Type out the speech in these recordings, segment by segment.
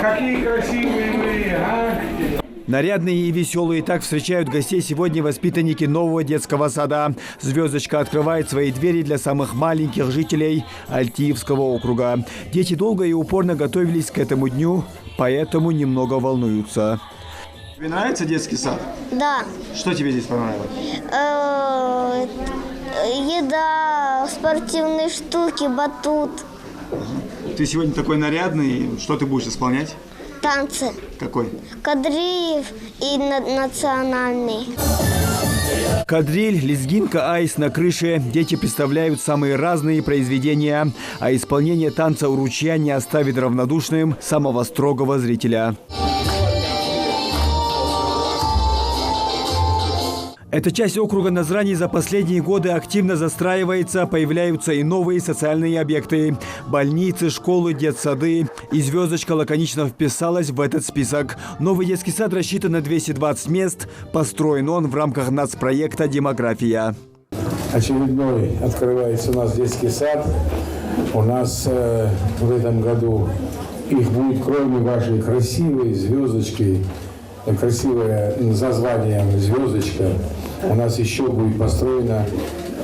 Какие красивые вы, а? Нарядные и веселые так встречают гостей сегодня воспитанники нового детского сада. «Звездочка» открывает свои двери для самых маленьких жителей Альтиевского округа. Дети долго и упорно готовились к этому дню, поэтому немного волнуются. Тебе нравится детский сад? Да. Что тебе здесь понравилось? Еда, спортивные штуки, батут, Ты сегодня такой нарядный. Что ты будешь исполнять? танцы. Какой? Кадриев и национальный. Кадриль, лезгинка, айс на крыше. Дети представляют самые разные произведения, а исполнение танца у ручья не оставит равнодушным самого строгого зрителя. Эта часть округа Назрани за последние годы активно застраивается, появляются и новые социальные объекты – больницы, школы, детсады. И «Звездочка» лаконично вписалась в этот список. Новый детский сад рассчитан на 220 мест. Построен он в рамках нацпроекта «Демография». Очередной открывается у нас детский сад. У нас в этом году их будет, кроме вашей красивой звездочки, красивое название «Звездочка», у нас еще будет построено,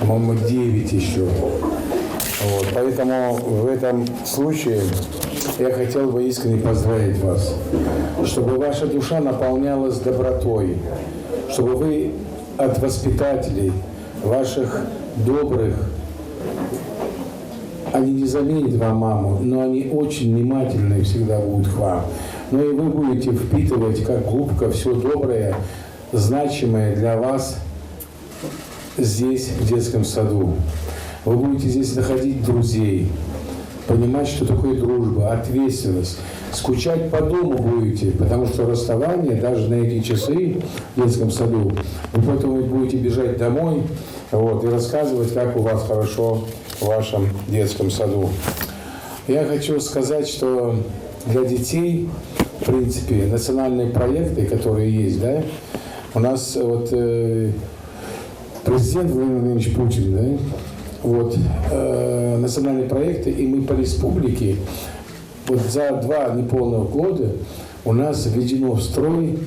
по-моему, 9 еще. Вот. Поэтому в этом случае я хотел бы искренне поздравить вас, чтобы ваша душа наполнялась добротой, чтобы вы от воспитателей, ваших добрых, они не заменят вам маму, но они очень внимательны всегда будут к вам. Но и вы будете впитывать, как губка, все доброе, значимое для вас здесь, в детском саду. Вы будете здесь находить друзей, понимать, что такое дружба, ответственность. Скучать по дому будете, потому что расставание, даже на эти часы в детском саду, вы потом будете бежать домой вот, и рассказывать, как у вас хорошо в вашем детском саду. Я хочу сказать, что для детей, в принципе, национальные проекты, которые есть, да, у нас вот президент Владимир Владимирович Путин, да, вот, национальные проекты, и мы по республике, вот за 2 неполных года у нас введено в строй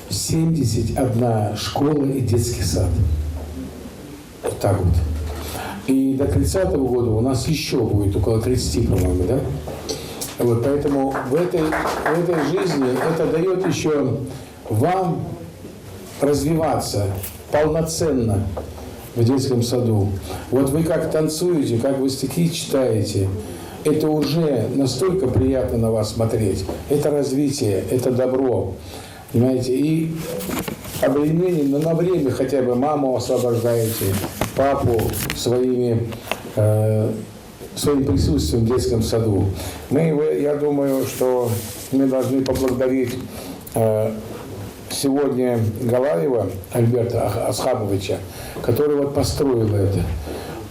71 школа и детский сад. Вот так вот. И до 30-го года у нас еще будет около 30, по-моему, да? Вот, поэтому в этой жизни это дает еще вам развиваться полноценно в детском саду. Вот вы как танцуете, как вы стихи читаете, это уже настолько приятно на вас смотреть. Это развитие, это добро. Понимаете? И обременение, но на время хотя бы маму освобождаете, папу своим присутствием в детском саду. Я думаю, что мы должны поблагодарить сегодня Галаева Альберта Асхабовича, который вот построил это.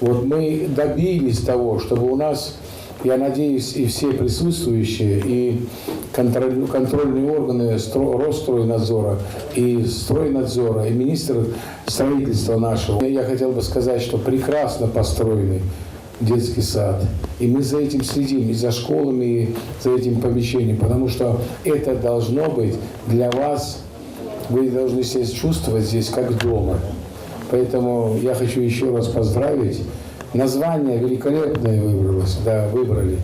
Вот мы добились того, чтобы у нас, я надеюсь, и все присутствующие, и контрольные органы Росстройнадзора, и Стройнадзора, и министр строительства нашего. Я хотел бы сказать, что прекрасно построенный детский сад. И мы за этим следим, и за школами, и за этим помещением, потому что это должно быть для вас, вы должны себя чувствовать здесь как дома. Поэтому я хочу еще раз поздравить. Название великолепное выбрали.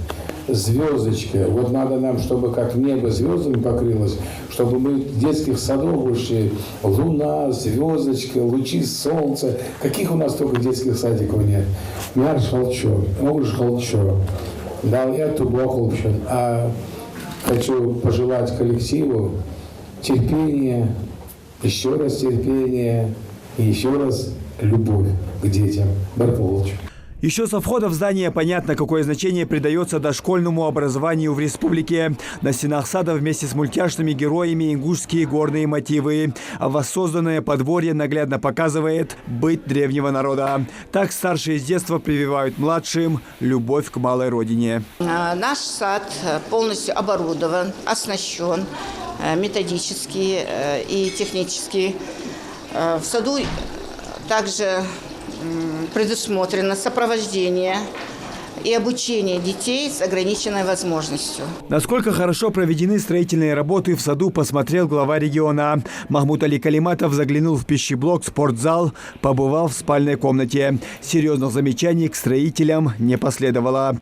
«Звездочка». Вот надо нам, чтобы как небо звездами покрылось, чтобы мы в детских садах вышли. Луна, звездочка, лучи солнца. Каких у нас только детских садиков нет. Мяр шалчо, уж холчо. Да, эту блок общем. А хочу пожелать коллективу терпения, еще раз терпения и еще раз любовь к детям. Барполч. Еще со входа в здание понятно, какое значение придается дошкольному образованию в республике. На стенах сада вместе с мультяшными героями ингушские горные мотивы. А воссозданное подворье наглядно показывает быт древнего народа. Так старшие с детства прививают младшим любовь к малой родине. Наш сад полностью оборудован, оснащен методически и технически. В саду также предусмотрено сопровождение и обучение детей с ограниченной возможностью. Насколько хорошо проведены строительные работы в саду, посмотрел глава региона. Махмуд Али Калиматов заглянул в пищеблок, спортзал, побывал в спальной комнате. Серьезных замечаний к строителям не последовало.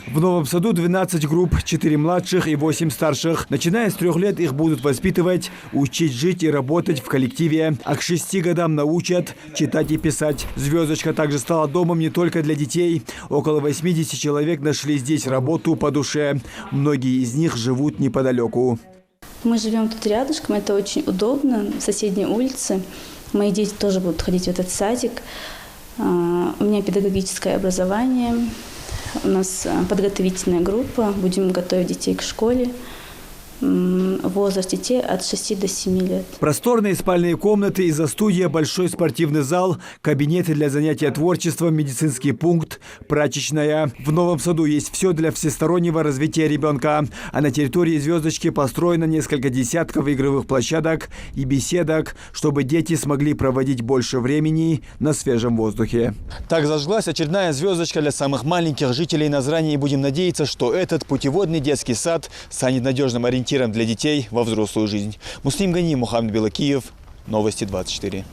В новом саду 12 групп, 4 младших и 8 старших. Начиная с 3 лет их будут воспитывать, учить жить и работать в коллективе. А к 6 годам научат читать и писать. «Звездочка» также стала домом не только для детей. Около 80 человек нашли здесь работу по душе. Многие из них живут неподалеку. Мы живем тут рядышком, это очень удобно, в соседней улице. Мои дети тоже будут ходить в этот садик. У меня педагогическое образование. У нас подготовительная группа. Будем готовить детей к школе. Возраст детей от 6 до 7 лет. Просторные спальные комнаты, изо-студия, большой спортивный зал, кабинеты для занятия творчеством, медицинский пункт, прачечная. В новом саду есть все для всестороннего развития ребенка. А на территории «Звездочки» построено несколько десятков игровых площадок и беседок, чтобы дети смогли проводить больше времени на свежем воздухе. Так зажглась очередная звездочка для самых маленьких жителей Назрани. И будем надеяться, что этот путеводный детский сад станет надежным ориентиром для детей во взрослую жизнь. Муслим Гани, Мухаммед Белакиев, Новости 24.